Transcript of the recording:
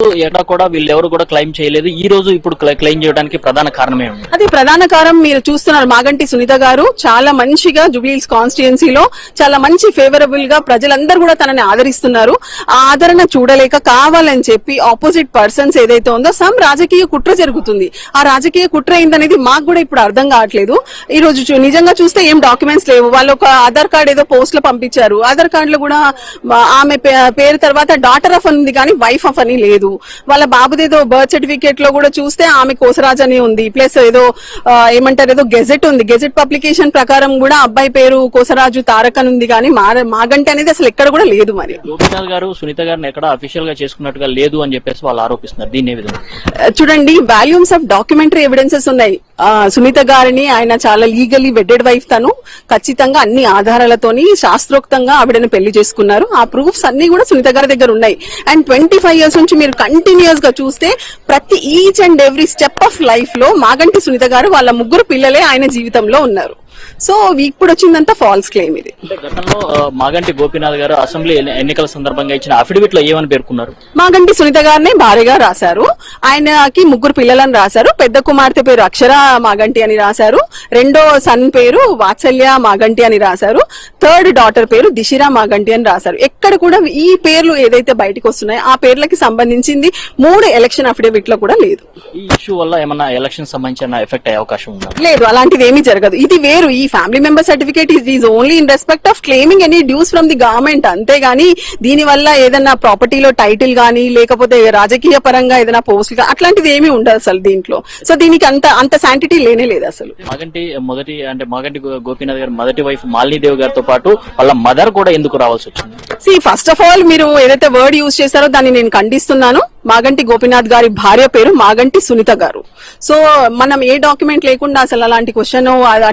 ఎక్కడ కూడా వీళ్ళెవరు కూడా క్లెయిమ్ చేయలేదు. ఈ రోజు ఇప్పుడు క్లెయిమ్ చేయడానికి ప్రధాన కారణమే ఉంది. అది ప్రధాన కారణం మీరు చూస్తున్నారు. మాగంటి సునీత గారు చాలా మంచిగా జూబ్లీహిల్స్ కాన్స్టిట్యుయెన్సీలో చాలా మంచి ఫేవరబుల్ గా ప్రజలందరూ కూడా తనని ఆదరిస్తున్నారు. ఆ ఆదరణ చూడలేక కావాలని చెప్పి ఆపోజిట్ పర్సన్స్ ఏదైతే ఉందో సమ్ రాజకీయ కుట్ర జరుగుతుంది. ఆ రాజకీయ కుట్ర ఏందనేది మాకు కూడా ఇప్పుడు అర్థం కావట్లేదు. ఈ రోజు నిజంగా చూస్తే ఏం డాక్యుమెంట్స్ లేవు. వాళ్ళు ఒక ఆధార్ కార్డ్ ఏదో పోస్ట్ లో పంపించారు. ఆధార్ కార్డ్ లో కూడా ఆమె పేరు తర్వాత డాటర్ ఆఫ్ అని ఉంది కానీ వైఫ్ ఆఫ్ అని లేదు. వాళ్ళ బాబుదేదో బర్త్ సర్టిఫికేట్ లో కూడా చూస్తే ఆమె కోసరాజ్ అని ఉంది. ప్లస్ ఏదో ఏమంటారు ఏదో గెజెట్ ఉంది. గెజెట్ పబ్లికేషన్ ప్రకారం కూడా అబ్బాయి పేరు కోసరాజు తారక్ అని ఉంది కానీ మాగంటి అనేది అసలు ఎక్కడ కూడా లేదు. మరి గోపీనాథ్ గారు సునీత గారిని ఎక్కడ అఫీషియల్ గా చేసుకున్నట్టుగా లేదు అని చెప్పేసి వాళ్ళు ఆరోపిస్తున్నారు. దీని విధంగా చూడండి, వాల్యూమ్స్ ఆఫ్ డాక్యుమెంటరీ ఎవిడెన్సెస్ ఉన్నాయి. సునీత గారిని ఆయన చాలా లీగలీ వెడ్డెడ్ వైఫ్. తను ఖచ్చితంగా అన్ని ఆధారాలతోని శాస్త్రోక్తంగా ఆవిడని పెళ్లి చేసుకున్నారు. ఆ ప్రూఫ్స్ అన్ని కూడా సునీత గారి దగ్గర ఉన్నాయి. అండ్ 25 years నుంచి మీరు కంటిన్యూస్ గా చూస్తే ప్రతి each and every step of life లో మాగంటి సునీత గారు వాళ్ళ ముగ్గురు పిల్లలే ఆయన జీవితంలో ఉన్నారు. సో ఇప్పుడు వచ్చిందంతా ఫాల్స్ క్లెయిమ్ ఇది. అంటే గతంలో మాగంటి గోపీనాథ్ గారు అసెంబ్లీ ఎన్నికల సందర్భంగా ఇచ్చిన అఫిడవిట్ లో ఏమని పేర్కొన్నారు? మాగంటి సునీత గారిని భార్యగా రాశారు. ఆయనకి ముగ్గురు పిల్లలని రాశారు. పెద్ద కుమార్తె పేరు అక్షర మాగంటి అని రాశారు. రెండో సన్ పేరు వాత్సల్య మాగంటి అని రాశారు. థర్డ్ డాటర్ పేరు దిశిరా మాగంటి అని రాశారు. ఎక్కడ కూడా ఈ పేర్లు ఏదైతే బయటకు వస్తున్నాయో ఆ పేర్లకి సంబంధించింది 3 ఎలక్షన్ అఫిడవిట్ లో కూడా లేదు. ఈ ఇష్యూ వల్ల ఏమన్నా ఎలక్షన్ సంబంధించిన ఎఫెక్ట్ అయ్యే అవకాశం ఉందా? లేదు, అలాంటిది ఏమీ జరగదు. ఇది వేరు. ఈ family member certificate is only in respect of claiming any dues from the government. అంతేగాని దీని వల్ల ఏదైనా ప్రాపర్టీలో టైటిల్ గానీ లేకపోతే రాజకీయ పరంగా ఏదైనా పోస్ట్ అట్లాంటిది ఏమీ ఉండదు అసలు దీంట్లో. సో దీనికి అంత శాంటిటీ లేనే లేదు అసలు. మాగంటి గోపీనాథ్ గారు మొదటి వైఫ్ మాలినీదేవి గారితో పాటు వాళ్ళ మదర్ కూడా ఎందుకు రావాల్సి వచ్చింది? ఫస్ట్ ఆఫ్ ఆల్ మీరు ఏదైతే వర్డ్ యూజ్ చేశారో దాన్ని నేను ఖండిస్తున్నాను. మాగంటి గోపీనాథ్ గారి భార్య పేరు మాగంటి సునీత గారు. సో మనం ఏ డాక్యుమెంట్ లేకుండా అసలు అలాంటి క్వశ్చన్ అట్లా